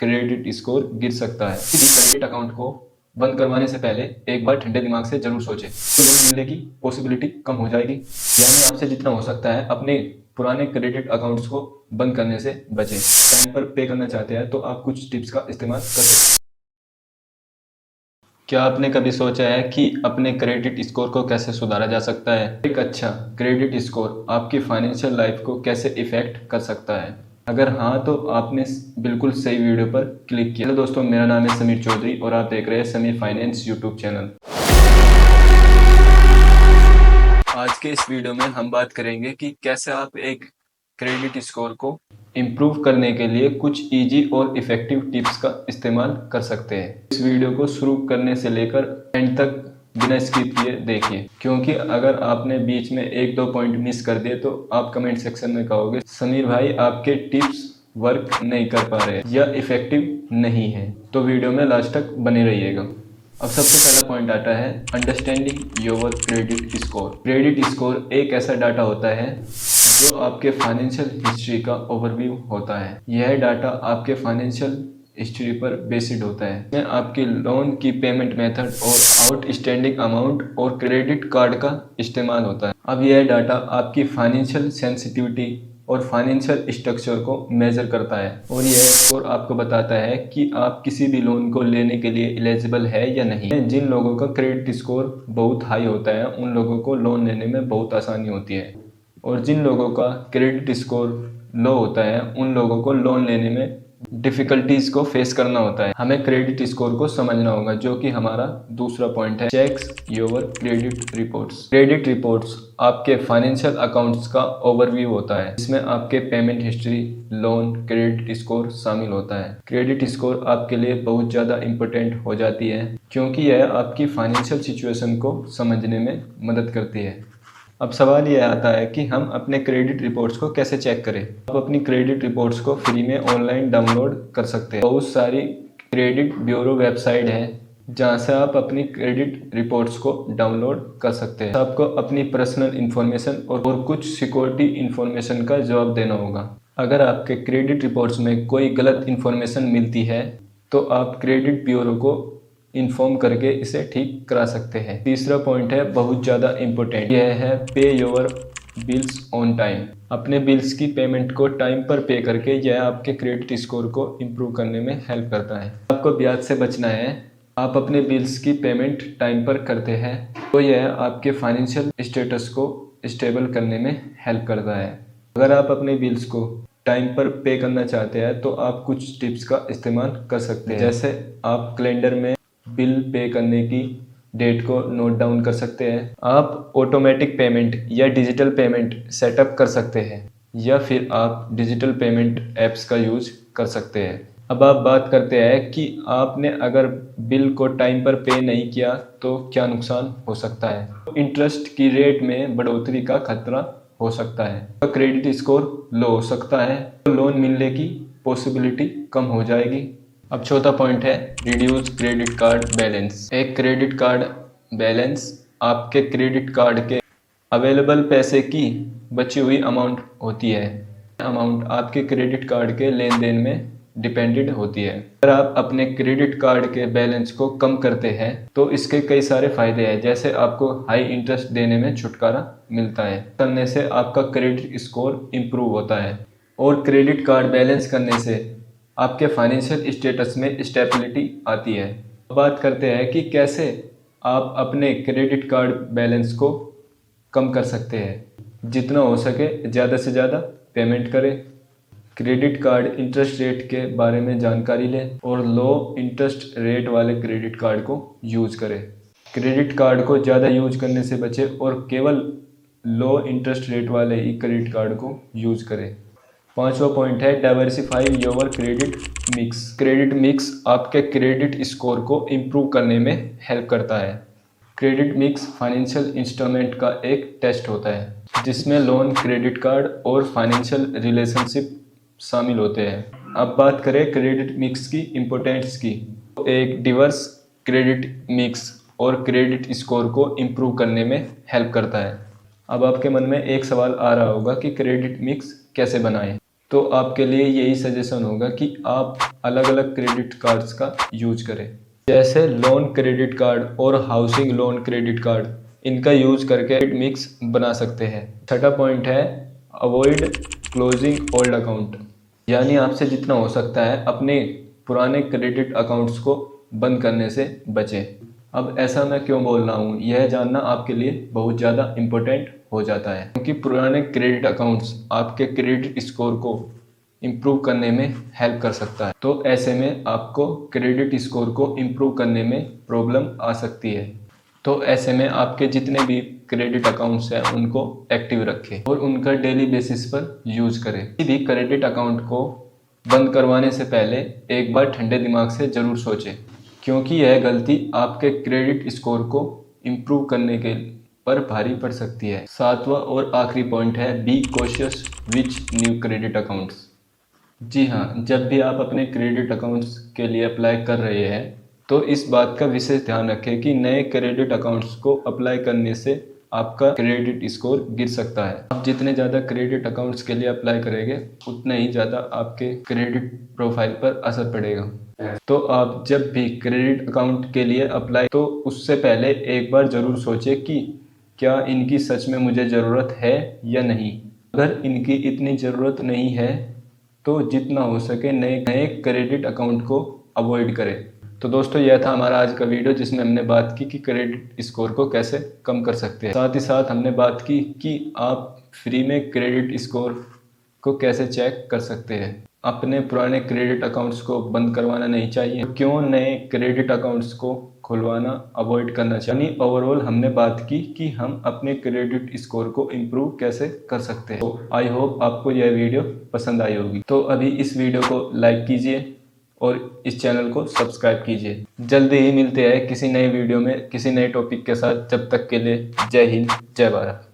Credit score गिर सकता है। किसी क्रेडिट अकाउंट को बंद करवाने से पहले एक बार ठंडे दिमाग से जरूर सोचें, तो लोन मिलने की पॉसिबिलिटी कम हो जाएगी। यानी आपसे जितना हो सकता है अपने पुराने क्रेडिट अकाउंट्स को बंद करने से बचें। टाइम पर पे करना चाहते हैं तो आप कुछ टिप्स का इस्तेमाल कर सकते हैं। क्या आपने कभी सोचा है कि अपने क्रेडिट स्कोर को कैसे सुधारा जा सकता है? एक अच्छा क्रेडिट स्कोर आपकी फाइनेंशियल लाइफ को कैसे इफेक्ट कर सकता है? अगर हाँ तो आपने बिल्कुल सही वीडियो पर क्लिक किया। हेलो दोस्तों, मेरा नाम है समीर चौधरी और आप देख रहे हैं समीर फाइनेंस यूट्यूब चैनल। आज के इस वीडियो में हम बात करेंगे कि कैसे आप एक क्रेडिट स्कोर को इम्प्रूव करने के लिए कुछ इजी और इफ़ेक्टिव टिप्स का इस्तेमाल कर सकते हैं। इस वीडियो को शुरू करने से लेकर एंड तक बिना स्किप किए देखिए, क्योंकि अगर आपने बीच में एक दो पॉइंट मिस कर दिए तो आप कमेंट सेक्शन में कहोगे समीर भाई आपके टिप्स वर्क नहीं कर पा रहे या इफ़ेक्टिव नहीं है। तो वीडियो में लास्ट तक बने रहिएगा। अब सबसे पहला पॉइंट आता है understanding your credit score. Credit score एक ऐसा डाटा होता है जो आपके फाइनेंशियल हिस्ट्री का ओवरव्यू होता है। यह डाटा आपके फाइनेंशियल हिस्ट्री पर बेस्ड होता है। इसमें आपकी लोन की पेमेंट मेथड और आउटस्टैंडिंग अमाउंट और क्रेडिट कार्ड का इस्तेमाल होता है। अब यह डाटा आपकी फाइनेंशियल सेंसिटिविटी और फाइनेंशियल स्ट्रक्चर को मेजर करता है और यह स्कोर आपको बताता है कि आप किसी भी लोन को लेने के लिए एलिजिबल है या नहीं। जिन लोगों का क्रेडिट स्कोर बहुत हाई होता है उन लोगों को लोन लेने में बहुत आसानी होती है और जिन लोगों का क्रेडिट स्कोर लो होता है उन लोगों को लोन लेने में डिफिकल्टीज को फेस करना होता है। हमें क्रेडिट स्कोर को समझना होगा, जो कि हमारा दूसरा पॉइंट है checks your credit reports. Credit reports आपके फाइनेंशियल अकाउंट्स का ओवरव्यू होता है, इसमें आपके payment history, loan, credit score शामिल होता है। क्रेडिट स्कोर आपके लिए बहुत ज़्यादा इंपॉर्टेंट हो जाती है क्योंकि यह आपकी फाइनेंशियल सिचुएशन को समझने में मदद करती है। अब सवाल ये आता है कि हम अपने क्रेडिट रिपोर्ट्स को कैसे चेक करें। आप अपनी क्रेडिट रिपोर्ट्स को फ्री में ऑनलाइन डाउनलोड कर सकते हैं। बहुत सारी क्रेडिट ब्यूरो वेबसाइट है जहां से आप अपनी क्रेडिट रिपोर्ट्स को डाउनलोड कर सकते हैं। आपको अपनी पर्सनल इन्फॉर्मेशन और कुछ सिक्योरिटी इन्फॉर्मेशन का जवाब देना होगा। अगर आपके क्रेडिट रिपोर्ट्स में कोई गलत इन्फॉर्मेशन मिलती है तो आप क्रेडिट ब्यूरो को इन्फॉर्म करके इसे ठीक करा सकते हैं। तीसरा पॉइंट है बहुत ज़्यादा इम्पोर्टेंट, यह है पे योर बिल्स ऑन टाइम। अपने बिल्स की पेमेंट को टाइम पर पे करके यह आपके क्रेडिट स्कोर को इम्प्रूव करने में हेल्प करता है। आपको ब्याज से बचना है, आप अपने बिल्स की पेमेंट टाइम पर करते हैं तो यह आपके फाइनेंशियल स्टेटस को स्टेबल करने में हेल्प करता है। अगर आप अपने बिल्स को टाइम पर पे करना चाहते हैं तो आप कुछ टिप्स का इस्तेमाल कर सकते हैं। जैसे आप कैलेंडर में बिल पे करने की डेट को नोट डाउन कर सकते हैं। आप ऑटोमेटिक पेमेंट या डिजिटल पेमेंट सेटअप कर सकते हैं या फिर आप डिजिटल पेमेंट ऐप्स का यूज कर सकते हैं। अब आप बात करते हैं कि आपने अगर बिल को टाइम पर पे नहीं किया तो क्या नुकसान हो सकता है। इंटरेस्ट की रेट में बढ़ोतरी का खतरा हो सकता है, क्रेडिट स्कोर लो हो सकता है, लोन मिलने की पॉसिबिलिटी कम हो जाएगी। अब चौथा पॉइंट है रिड्यूस क्रेडिट कार्ड बैलेंस। एक क्रेडिट कार्ड बैलेंस आपके क्रेडिट कार्ड के अवेलेबल पैसे की बची हुई अमाउंट होती है। अमाउंट आपके क्रेडिट कार्ड के लेन देन में डिपेंडेंट होती है। अगर आप अपने क्रेडिट कार्ड के बैलेंस को कम करते हैं तो इसके कई सारे फायदे हैं, जैसे आपको हाई इंटरेस्ट देने में छुटकारा मिलता है। करने से आपका क्रेडिट स्कोर इम्प्रूव होता है और क्रेडिट कार्ड बैलेंस करने से आपके फाइनेंशियल स्टेटस में स्टेबिलिटी आती है। बात करते हैं कि कैसे आप अपने क्रेडिट कार्ड बैलेंस को कम कर सकते हैं। जितना हो सके ज़्यादा से ज़्यादा पेमेंट करें। क्रेडिट कार्ड इंटरेस्ट रेट के बारे में जानकारी लें और लो इंटरेस्ट रेट वाले क्रेडिट कार्ड को यूज़ करें। क्रेडिट कार्ड को ज़्यादा यूज करने से बचें और केवल लो इंटरेस्ट रेट वाले ही क्रेडिट कार्ड को यूज़ करें। पांचवा पॉइंट है diversify your credit mix. Credit mix आपके क्रेडिट स्कोर को इम्प्रूव करने में हेल्प करता है। क्रेडिट मिक्स फाइनेंशियल इंस्ट्रूमेंट का एक टेस्ट होता है जिसमें लोन, क्रेडिट कार्ड और फाइनेंशियल रिलेशनशिप शामिल होते हैं। अब बात करें क्रेडिट मिक्स की इम्पोर्टेंस की। एक डिवर्स क्रेडिट मिक्स और क्रेडिट स्कोर को इम्प्रूव करने में हेल्प करता है। अब आपके मन में एक सवाल आ रहा होगा कि क्रेडिट मिक्स कैसे बनाएं। तो आपके लिए यही सजेशन होगा कि आप अलग अलग क्रेडिट कार्ड्स का यूज करें, जैसे लोन क्रेडिट कार्ड और हाउसिंग लोन क्रेडिट कार्ड। इनका यूज करके मिक्स बना सकते हैं। छठा पॉइंट है अवॉइड क्लोजिंग ओल्ड अकाउंट, यानी आपसे जितना हो सकता है अपने पुराने क्रेडिट अकाउंट्स को बंद करने से बचें। अब ऐसा मैं क्यों बोल रहा हूँ, यह जानना आपके लिए बहुत ज़्यादा इम्पोर्टेंट हो जाता है, क्योंकि पुराने क्रेडिट अकाउंट्स आपके क्रेडिट स्कोर को इम्प्रूव करने में हेल्प कर सकता है। तो ऐसे में आपको क्रेडिट स्कोर को इम्प्रूव करने में प्रॉब्लम आ सकती है। तो ऐसे में आपके जितने भी क्रेडिट अकाउंट्स हैं उनको एक्टिव रखें और उनका डेली बेसिस पर यूज करें। किसी भी क्रेडिट अकाउंट को बंद करवाने से पहले एक बार ठंडे दिमाग से ज़रूर सोचें, क्योंकि यह गलती आपके क्रेडिट स्कोर को इम्प्रूव करने के पर भारी पड़ सकती है। सातवां और आखिरी पॉइंट है be cautious with new credit accounts. जी हाँ, जब भी आप अपने क्रेडिट अकाउंट्स के लिए अप्लाई कर रहे हैं तो इस बात का विशेष ध्यान रखें कि नए क्रेडिट अकाउंट्स को अप्लाई करने से आपका क्रेडिट स्कोर गिर सकता है। आप जितने ज़्यादा क्रेडिट अकाउंट्स के लिए अप्लाई करेंगे उतना ही ज़्यादा आपके क्रेडिट प्रोफाइल पर असर पड़ेगा। तो आप जब भी क्रेडिट अकाउंट के लिए अप्लाई तो उससे पहले एक बार ज़रूर सोचें कि क्या इनकी सच में मुझे ज़रूरत है या नहीं। अगर इनकी इतनी ज़रूरत नहीं है तो जितना हो सके नए क्रेडिट अकाउंट को अवॉइड करें। तो दोस्तों यह था हमारा आज का वीडियो, जिसमें हमने बात की कि क्रेडिट स्कोर को कैसे कम कर सकते हैं। साथ ही साथ हमने बात की कि आप फ्री में क्रेडिट स्कोर को कैसे चेक कर सकते हैं। अपने पुराने क्रेडिट अकाउंट्स को बंद करवाना नहीं चाहिए, क्यों नए क्रेडिट अकाउंट्स को खुलवाना अवॉइड करना चाहिए। ओवरऑल हमने बात की कि हम अपने क्रेडिट स्कोर को इम्प्रूव कैसे कर सकते हैं। तो आई होप आपको यह वीडियो पसंद आई होगी। तो अभी इस वीडियो को लाइक कीजिए और इस चैनल को सब्सक्राइब कीजिए। जल्दी ही मिलते हैं किसी नए वीडियो में किसी नए टॉपिक के साथ। जब तक के लिए जय हिंद, जय भारत।